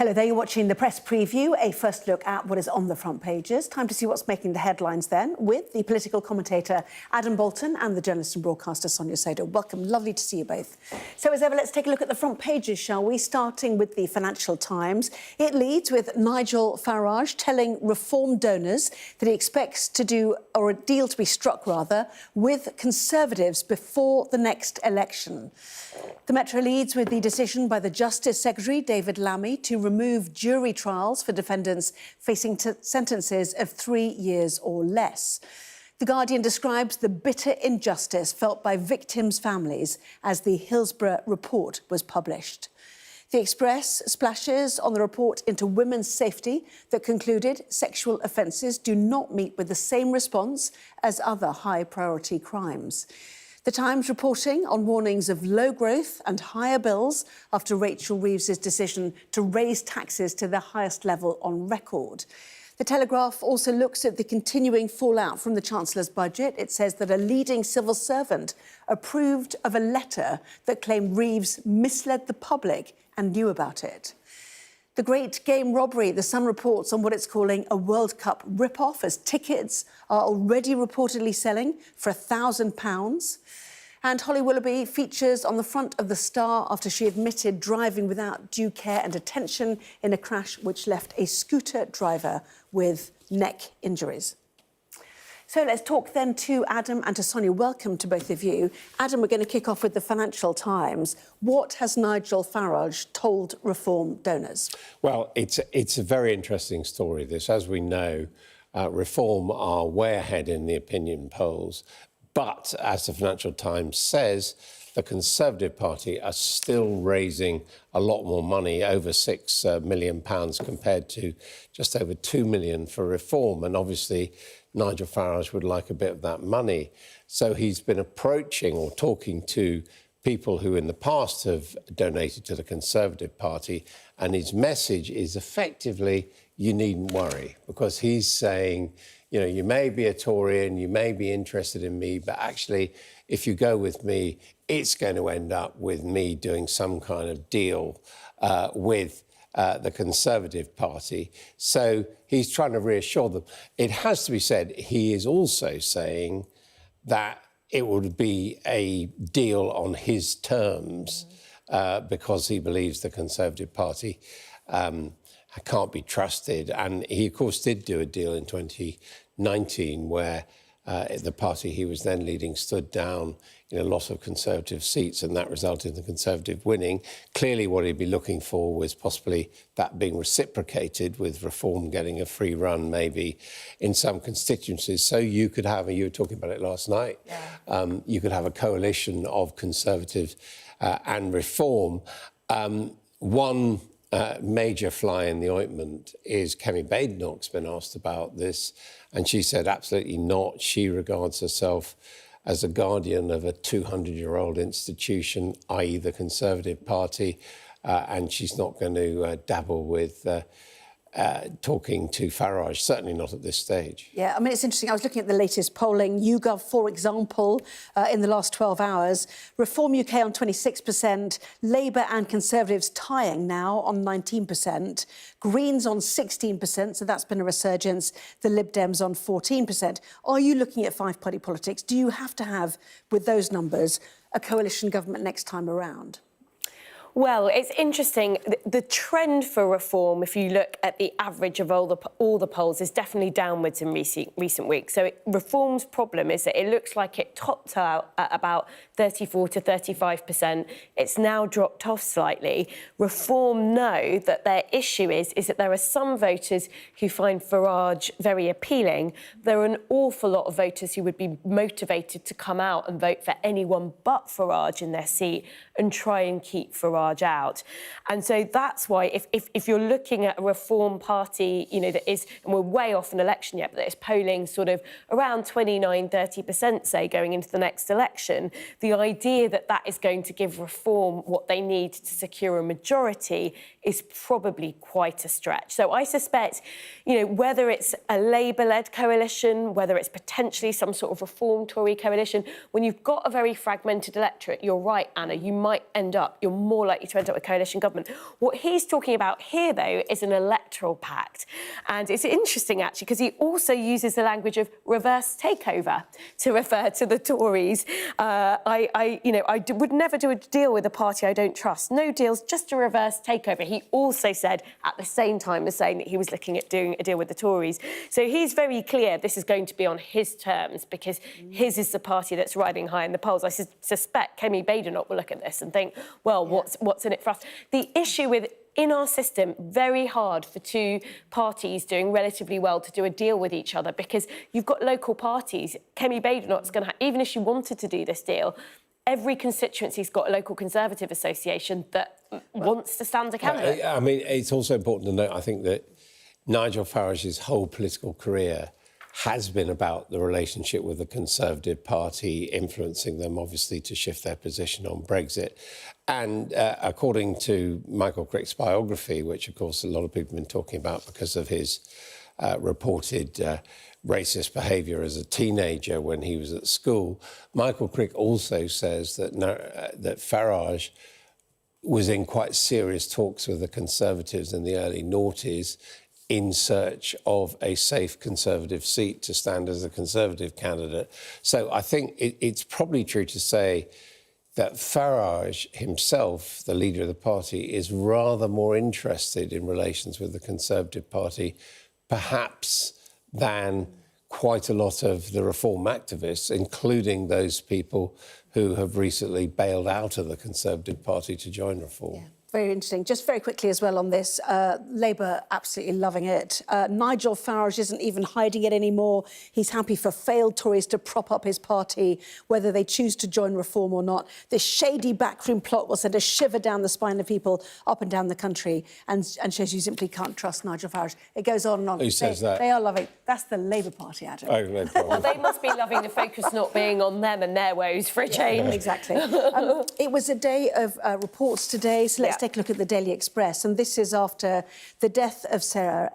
Hello there, you're watching the press preview, a first look at what is on the front pages. Time to see what's making the headlines then with the political commentator Adam Boulton and the journalist and broadcaster Sonia Sodha. Welcome, lovely to see you both. So as ever, let's take a look at the front pages, shall we? Starting with the Financial Times. It leads with Nigel Farage telling Reform donors that he expects to do, or a deal to be struck rather, with Conservatives before the next election. The Metro leads with the decision by the Justice Secretary, David Lammy, to remove jury trials for defendants facing sentences of 3 years or less. The Guardian describes the bitter injustice felt by victims' families as the Hillsborough report was published. The Express splashes on the report into women's safety that concluded sexual offences do not meet with the same response as other high-priority crimes. The Times reporting on warnings of low growth and higher bills after Rachel Reeves's decision to raise taxes to the highest level on record. The Telegraph also looks at the continuing fallout from the Chancellor's budget. It says that a leading civil servant approved of a letter that claimed Reeves misled the public and knew about it. The Great Game Robbery, The Sun reports on what it's calling a World Cup rip-off as tickets are already reportedly selling for £1,000. And Holly Willoughby features on the front of the Star after she admitted driving without due care and attention in a crash which left a scooter driver with neck injuries. So let's talk then to Adam and to Sonia. Welcome to both of you. Adam, we're going to kick off with the Financial Times. What has Nigel Farage told Reform donors? Well, it's a very interesting story, this. As we know, Reform are way ahead in the opinion polls. But, as the Financial Times says, the Conservative Party are still raising a lot more money, over £6 million compared to just over £2 million for Reform. And obviously, Nigel Farage would like a bit of that money. So he's been approaching or talking to people who in the past have donated to the Conservative Party. And his message is effectively, you needn't worry, because he's saying, you know, you may be a Tory and you may be interested in me, but actually, if you go with me, it's going to end up with me doing some kind of deal with the Conservative Party. So he's trying to reassure them. It has to be said, he is also saying that it would be a deal on his terms because he believes the Conservative Party can't be trusted. And he, of course, did do a deal in 2019 where the party he was then leading stood down in a lot of Conservative seats, and that resulted in the Conservative winning. Clearly, what he'd be looking for was possibly that being reciprocated with Reform getting a free run, maybe, in some constituencies. So you could have, and you were talking about it last night, you could have a coalition of Conservative and Reform. One major fly in the ointment is Kemi Badenoch's been asked about this, and she said absolutely not. She regards herself as a guardian of a 200-year-old institution, i.e. the Conservative Party, and she's not going to dabble with talking to Farage, certainly not at this stage. Yeah, I mean, it's interesting. I was looking at the latest polling. YouGov, for example, in the last 12 hours, Reform UK on 26%, Labour and Conservatives tying now on 19%, Greens on 16%, so that's been a resurgence, the Lib Dems on 14%. Are you looking at five-party politics? Do you have to have, with those numbers, a coalition government next time around? Well, it's interesting. The trend for Reform, if you look at the average of all the polls, is definitely downwards in recent weeks. So Reform's problem is that it looks like it topped out at about 34 to 35%. It's now dropped off slightly. Reform know that their issue is that there are some voters who find Farage very appealing. There are an awful lot of voters who would be motivated to come out and vote for anyone but Farage in their seat and try and keep Farage out. And so that's why if you're looking at a Reform Party, you know, that is, and we're way off an election yet, but that is polling sort of around 29-30%, say, going into the next election, the idea that that is going to give Reform what they need to secure a majority is probably quite a stretch. So I suspect, you know, whether it's a Labour-led coalition, whether it's potentially some sort of Reform Tory coalition, when you've got a very fragmented electorate, you're right, Anna, you might you're more likely to end up with coalition government. What he's talking about here, though, is an electoral pact. And it's interesting, actually, because he also uses the language of reverse takeover to refer to the Tories. I would never do a deal with a party I don't trust. No deals, just a reverse takeover. He also said at the same time as saying that he was looking at doing a deal with the Tories. So he's very clear this is going to be on his terms because his is the party that's riding high in the polls. I suspect Kemi Badenoch will look at this and think, well, what's in it for us? The issue with in our system, very hard for two parties doing relatively well to do a deal with each other because you've got local parties. Kemi Badenoch's going to even if she wanted to do this deal, every constituency's got a local Conservative association that wants to stand a candidate. I mean, it's also important to note, I think, that Nigel Farage's whole political career has been about the relationship with the Conservative Party, influencing them, obviously, to shift their position on Brexit. And according to Michael Crick's biography, which, of course, a lot of people have been talking about because of his reported racist behaviour as a teenager when he was at school, Michael Crick also says that that Farage was in quite serious talks with the Conservatives in the early noughties in search of a safe Conservative seat to stand as a Conservative candidate. So I think it's probably true to say that Farage himself, the leader of the party, is rather more interested in relations with the Conservative Party, perhaps, than quite a lot of the reform activists, including those people who have recently bailed out of the Conservative Party to join reform. Yeah. Very interesting. Just very quickly as well on this, Labour absolutely loving it. Nigel Farage isn't even hiding it anymore. He's happy for failed Tories to prop up his party, whether they choose to join Reform or not. This shady backroom plot will send a shiver down the spine of people up and down the country and shows you simply can't trust Nigel Farage. It goes on and on. Who says that? They are loving. That's the Labour Party, Adam. Oh, no problem. Well, they must be loving the focus not being on them and their woes for a change. Exactly. It was a day of reports today, so let's take a look at the Daily Express. And this is after the death of Sarah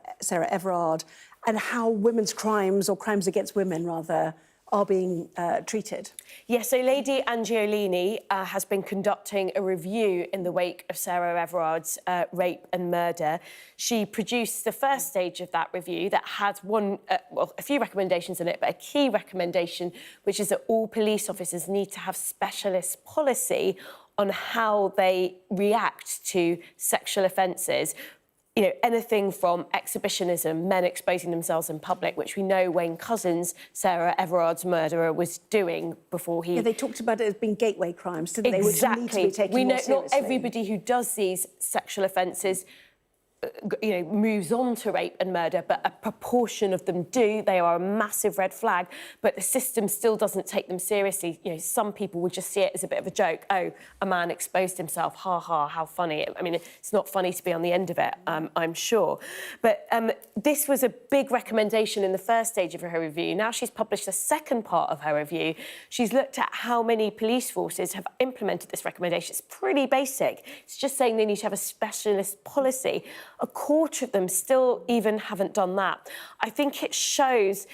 Everard and how women's crimes, or crimes against women, rather, are being treated. Yes, so Lady Angiolini has been conducting a review in the wake of Sarah Everard's rape and murder. She produced the first stage of that review that had a few recommendations in it, but a key recommendation, which is that all police officers need to have specialist policy on how they react to sexual offences. You know, anything from exhibitionism, men exposing themselves in public, which we know Wayne Couzens, Sarah Everard's murderer, was doing before he... Yeah, they talked about it as being gateway crimes, didn't they? Exactly. Which need to be taken we know more seriously. Not everybody who does these sexual offences moves on to rape and murder, but a proportion of them do. They are a massive red flag, but the system still doesn't take them seriously. You know, some people would just see it as a bit of a joke. Oh, a man exposed himself. Ha ha, how funny. I mean, it's not funny to be on the end of it, I'm sure. But this was a big recommendation in the first stage of her review. Now she's published the second part of her review. She's looked at how many police forces have implemented this recommendation. It's pretty basic. It's just saying they need to have a specialist policy. A quarter of them still even haven't done that. I think it shows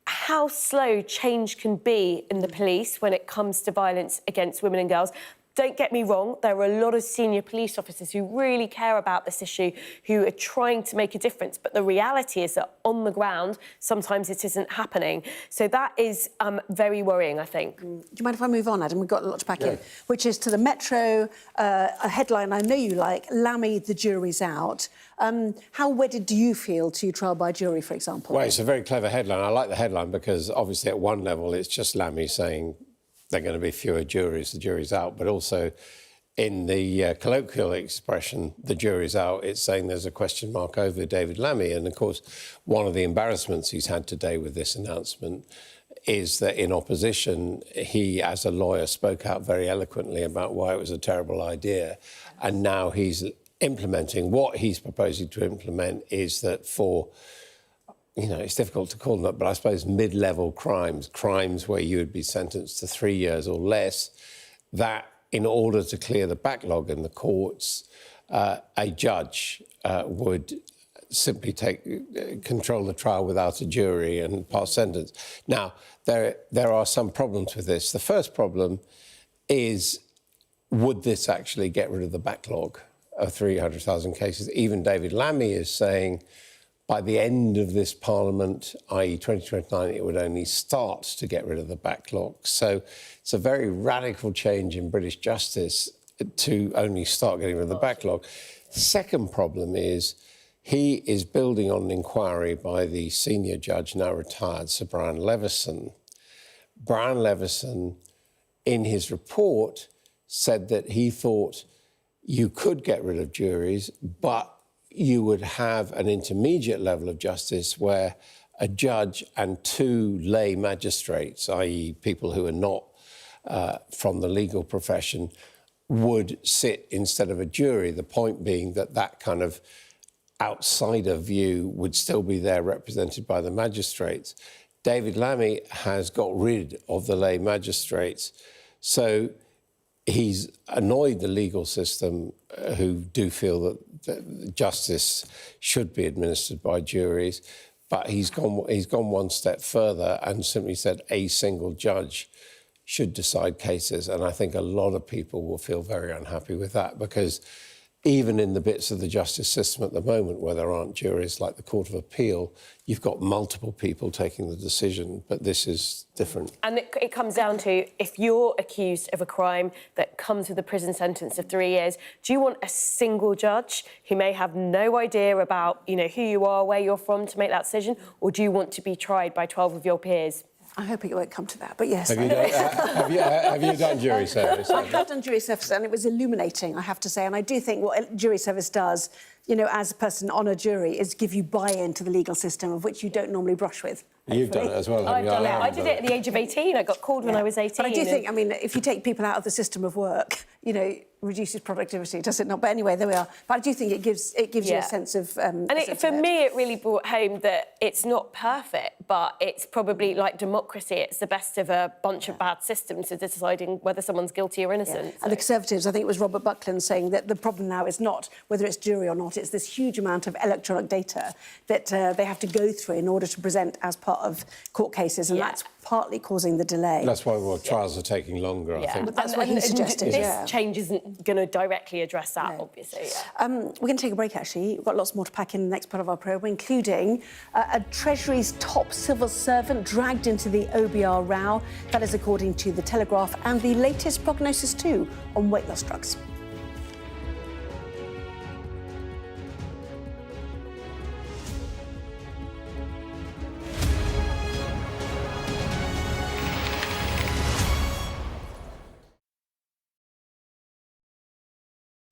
how slow change can be in the police when it comes to violence against women and girls. Don't get me wrong, there are a lot of senior police officers who really care about this issue, who are trying to make a difference. But the reality is that on the ground, sometimes it isn't happening. So that is very worrying, I think. Do you mind if I move on, Adam? We've got a lot to pack in, which is to the Metro, a headline I know you like, Lammy, the jury's out. How wedded do you feel to trial by jury, for example? Well, it's a very clever headline. I like the headline because obviously at one level it's just Lammy saying there are going to be fewer juries, the jury's out, but also in the colloquial expression, the jury's out, it's saying there's a question mark over David Lammy. And, of course, one of the embarrassments he's had today with this announcement is that in opposition, he, as a lawyer, spoke out very eloquently about why it was a terrible idea. And now he's implementing. What he's proposing to implement is that for... You know, it's difficult to call them that, but I suppose mid-level crimes where you would be sentenced to 3 years or less, that in order to clear the backlog in the courts, a judge would simply control the trial without a jury and pass sentence. Now, there are some problems with this. The first problem is would this actually get rid of the backlog of 300,000 cases? Even David Lammy is saying by the end of this Parliament, i.e. 2029, it would only start to get rid of the backlog. So it's a very radical change in British justice to only start getting rid of the backlog. Second problem is he is building on an inquiry by the senior judge, now retired, Sir Brian Levison. Brian Levison, in his report, said that he thought you could get rid of juries, but you would have an intermediate level of justice where a judge and 2 lay magistrates, i.e. people who are not from the legal profession, would sit instead of a jury. The point being that that kind of outsider view would still be there represented by the magistrates. David Lammy has got rid of the lay magistrates. So he's annoyed the legal system who do feel that justice should be administered by juries. But he's gone one step further and simply said a single judge should decide cases. And I think a lot of people will feel very unhappy with that, because even in the bits of the justice system at the moment where there aren't juries like the Court of Appeal, you've got multiple people taking the decision, but this is different. And it comes down to, if you're accused of a crime that comes with a prison sentence of 3 years, do you want a single judge who may have no idea about, who you are, where you're from, to make that decision, or do you want to be tried by 12 of your peers? I'm hoping it won't come to that, but yes. Have you done jury service? I have done jury service, and it was illuminating, I have to say. And I do think what jury service does, as a person on a jury, is give you buy-in to the legal system, of which you don't normally brush with. You've done it as well, I've haven't you? done it. I did it at the age of 18. I got called when I was 18. But I do think, if you take people out of the system of work, reduces productivity, does it not? But anyway, there we are. But I do think it gives you a sense of... for me, it really brought home that it's not perfect, but it's probably like democracy. It's the best of a bunch of bad systems to deciding whether someone's guilty or innocent. Yeah. And the Conservatives, I think it was Robert Buckland, saying that the problem now is not whether it's jury or not, it's this huge amount of electronic data that they have to go through in order to present as part of court cases, and that's partly causing the delay. That's why trials are taking longer, I think. But that's what he suggested. This change isn't going to directly address that, obviously. We're going to take a break, actually. We've got lots more to pack in the next part of our programme, including a Treasury's top civil servant dragged into the OBR row. That is according to The Telegraph, and the latest prognosis, too, on weight loss drugs.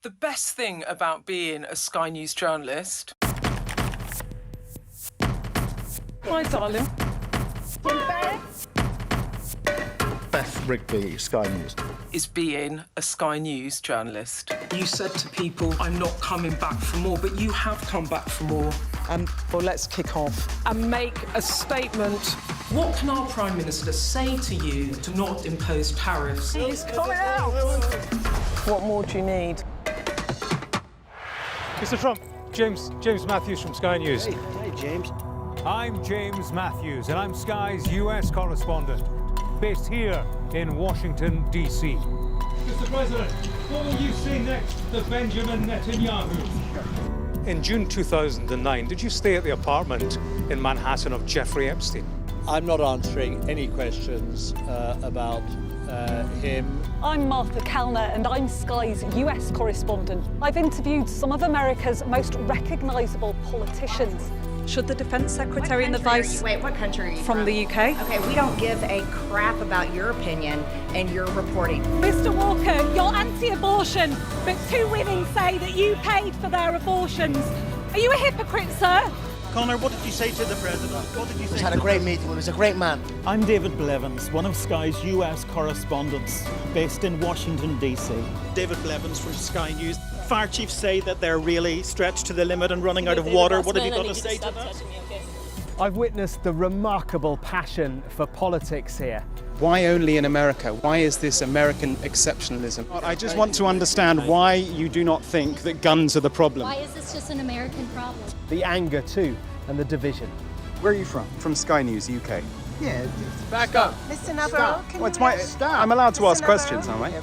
The best thing about being a Sky News journalist... Hi, darling. Beth Rigby, Sky News. ...is being a Sky News journalist. You said to people, I'm not coming back for more, but you have come back for more. Well, let's kick off and make a statement. What can our Prime Minister say to you to not impose tariffs? He's coming out! What more do you need? Mr. Trump, James Matthews from Sky News. Hey, James. I'm James Matthews, and I'm Sky's US correspondent, based here in Washington, D.C. Mr. President, what will you say next to Benjamin Netanyahu? In June 2009, did you stay at the apartment in Manhattan of Jeffrey Epstein? I'm not answering any questions about him. I'm Martha Kellner, and I'm Sky's US correspondent. I've interviewed some of America's most recognisable politicians. Should the Defence Secretary and the Vice... Wait, what country are you from? The UK. Okay, we don't give a crap about your opinion and your reporting. Mr Walker, you're anti-abortion, but 2 women say that you paid for their abortions. Are you a hypocrite, sir? Connor, what did you say to the president? What did you say? We had a great meeting. He was a great man. I'm David Blevins, one of Sky's US correspondents based in Washington, D.C. David Blevins from Sky News. Fire chiefs say that they're really stretched to the limit and running out of water. What have you got to say to that? I've witnessed the remarkable passion for politics here. Why only in America? Why is this American exceptionalism? I just want to understand why you do not think that guns are the problem. Why is this just an American problem? The anger too, and the division. Where are you from? From Sky News, UK. Yeah. Back up. Mr. Navarro, I'm allowed to ask questions, aren't I?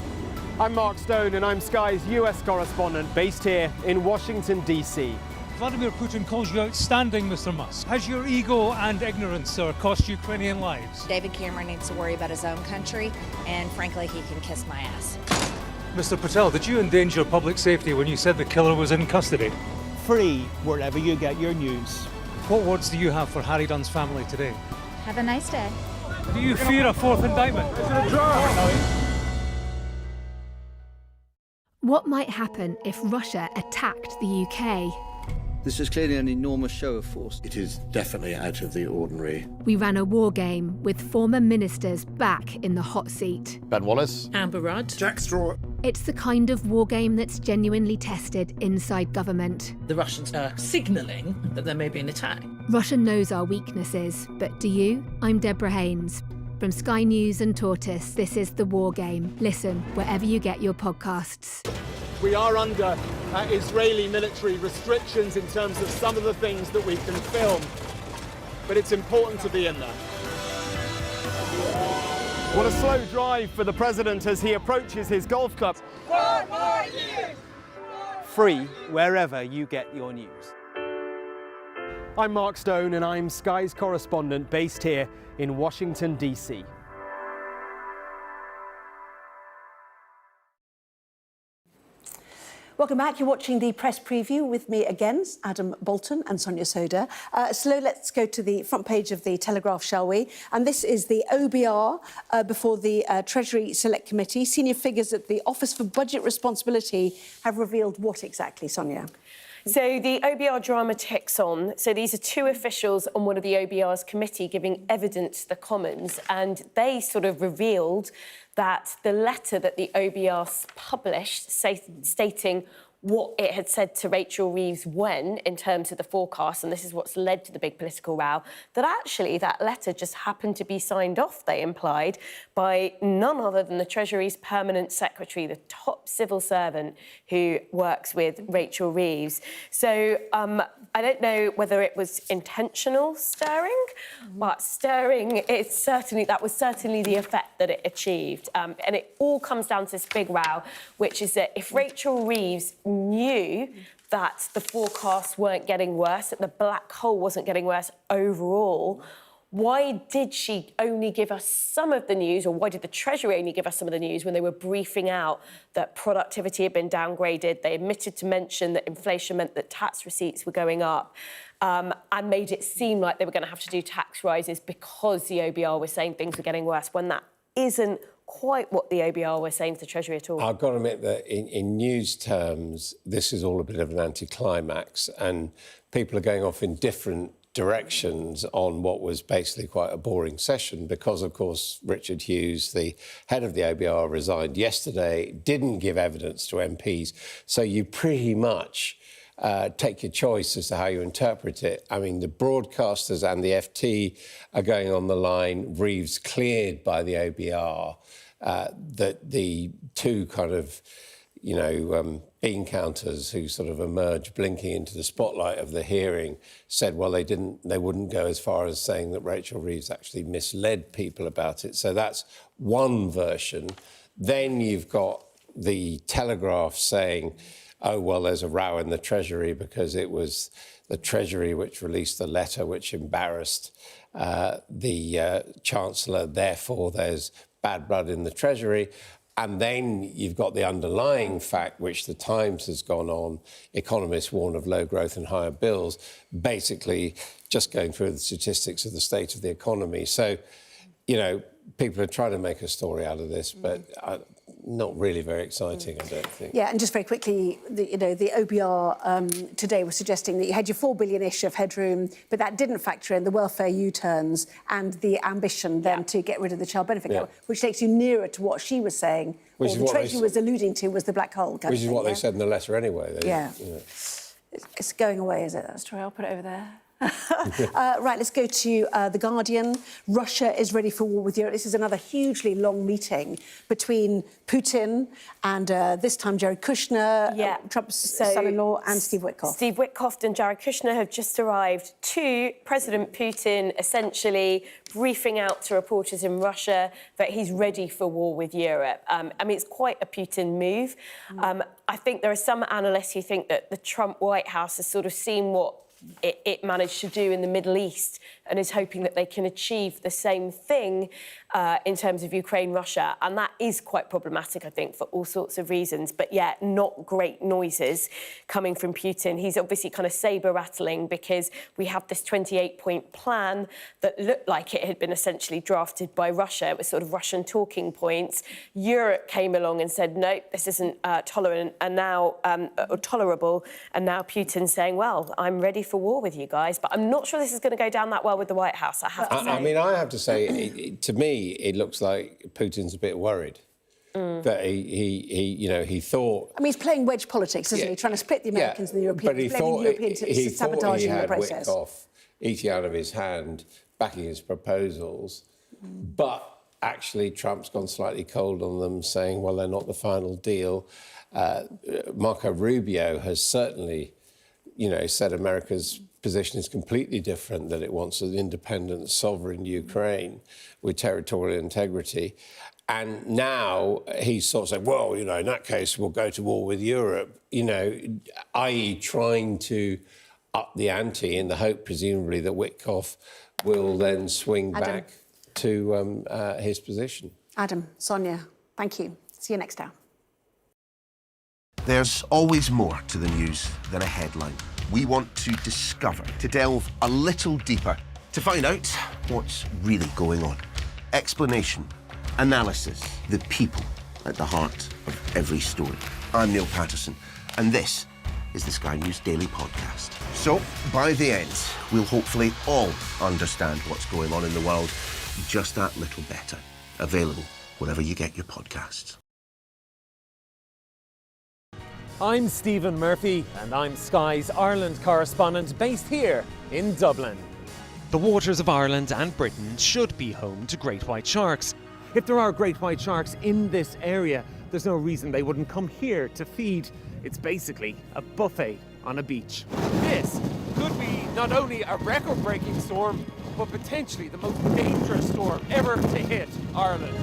I'm Mark Stone and I'm Sky's US correspondent based here in Washington, D.C. Vladimir Putin calls you outstanding, Mr. Musk. Has your ego and ignorance, sir, cost Ukrainian lives? David Cameron needs to worry about his own country, and frankly, he can kiss my ass. Mr. Patel, did you endanger public safety when you said the killer was in custody? Free wherever you get your news. What words do you have for Harry Dunn's family today? Have a nice day. Do you fear a fourth indictment? What might happen if Russia attacked the UK? This is clearly an enormous show of force. It is definitely out of the ordinary. We ran a war game with former ministers back in the hot seat. Ben Wallace. Amber Rudd. Jack Straw. It's the kind of war game that's genuinely tested inside government. The Russians are signalling that there may be an attack. Russia knows our weaknesses, but do you? I'm Deborah Haynes. From Sky News and Tortoise, this is The War Game. Listen wherever you get your podcasts. We are under Israeli military restrictions in terms of some of the things that we can film, but it's important to be in there. What a slow drive for the president as he approaches his golf club. 4 more years! Free wherever you get your news. I'm Mark Stone and I'm Sky's correspondent based here in Washington, D.C. Welcome back. You're watching the press preview with me again, Adam Boulton and Sonia Sodha. So let's go to the front page of the Telegraph, shall we? And this is the OBR before the Treasury Select Committee. Senior figures at the Office for Budget Responsibility have revealed what exactly, Sonia? So the OBR drama ticks on. So these are two officials on one of the OBR's committee giving evidence to the Commons, and they sort of revealed that the letter that the OBR published stating what it had said to Rachel Reeves when, in terms of the forecast, and this is what's led to the big political row, that actually that letter just happened to be signed off, they implied, by none other than the Treasury's permanent secretary, the top civil servant who works with Rachel Reeves. So I don't know whether it was intentional stirring, but stirring, that was certainly the effect that it achieved. And it all comes down to this big row, which is that if Rachel Reeves knew that the forecasts weren't getting worse, that the black hole wasn't getting worse overall, why did she only give us some of the news, or why did the Treasury only give us some of the news when they were briefing out that productivity had been downgraded? They omitted to mention that inflation meant that tax receipts were going up, and made it seem like they were going to have to do tax rises because the OBR was saying things were getting worse, when that isn't quite what the OBR was saying to the Treasury at all. I've got to admit that in news terms, this is all a bit of an anticlimax, and people are going off in different directions on what was basically quite a boring session because, of course, Richard Hughes, the head of the OBR, resigned yesterday, didn't give evidence to MPs, so you pretty much take your choice as to how you interpret it. I mean, the broadcasters and the FT are going on the line. Reeves cleared by the OBR. That the two kind of, bean counters who sort of emerged blinking into the spotlight of the hearing said, well, they wouldn't go as far as saying that Rachel Reeves actually misled people about it. So that's one version. Then you've got the Telegraph saying, oh, well, there's a row in the Treasury because it was the Treasury which released the letter which embarrassed the Chancellor. Therefore, there's bad blood in the Treasury. And then you've got the underlying fact, which the Times has gone on. Economists warn of low growth and higher bills, basically just going through the statistics of the state of the economy. So, people are trying to make a story out of this, but not really very exciting, I don't think. Yeah, and just very quickly, the OBR today was suggesting that you had your $4 billion-ish of headroom, but that didn't factor in the welfare U-turns and the ambition then to get rid of the child benefit cap, which takes you nearer to what she was saying, or the Treasury was alluding to was the black hole. Which is what they said in the letter anyway. It's going away, is it? That story, I'll put it over there. Right, let's go to The Guardian. Russia is ready for war with Europe. This is another hugely long meeting between Putin and this time Jared Kushner, Trump's son-in-law, and Steve Witkoff. Steve Witkoff and Jared Kushner have just arrived to President Putin, essentially briefing out to reporters in Russia that he's ready for war with Europe. I mean, it's quite a Putin move. I think there are some analysts who think that the Trump White House has sort of seen what it managed to do in the Middle East and is hoping that they can achieve the same thing in terms of Ukraine, Russia. And that is quite problematic, I think, for all sorts of reasons. But, yeah, not great noises coming from Putin. He's obviously kind of sabre-rattling because we have this 28-point plan that looked like it had been essentially drafted by Russia. It was sort of Russian talking points. Europe came along and said, no, this isn't tolerant and now tolerable. And now Putin's saying, well, I'm ready for war with you guys. But I'm not sure this is going to go down that well with the White House, I have to say. I mean, I have to say, to me, it looks like Putin's a bit worried that he thought. I mean, he's playing wedge politics, isn't he? Trying to split the Americans and the Europeans, but he blaming thought the Europeans for sabotaging the process. Witkoff eating out of his hand, backing his proposals, but actually Trump's gone slightly cold on them, saying, well, they're not the final deal. Marco Rubio has certainly, said America's position is completely different, that it wants an independent, sovereign Ukraine with territorial integrity. And now he's sort of saying, well, in that case, we'll go to war with Europe, i.e. trying to up the ante in the hope, presumably, that Witkoff will then swing back to his position. Adam, Sonia, thank you. See you next hour. There's always more to the news than a headline. We want to discover, to delve a little deeper, to find out what's really going on. Explanation, analysis, the people at the heart of every story. I'm Neil Patterson, and this is the Sky News Daily Podcast. So, by the end, we'll hopefully all understand what's going on in the world just that little better. Available wherever you get your podcasts. I'm Stephen Murphy, and I'm Sky's Ireland correspondent based here in Dublin. The waters of Ireland and Britain should be home to great white sharks. If there are great white sharks in this area, there's no reason they wouldn't come here to feed. It's basically a buffet on a beach. This could be not only a record-breaking storm, but potentially the most dangerous storm ever to hit Ireland.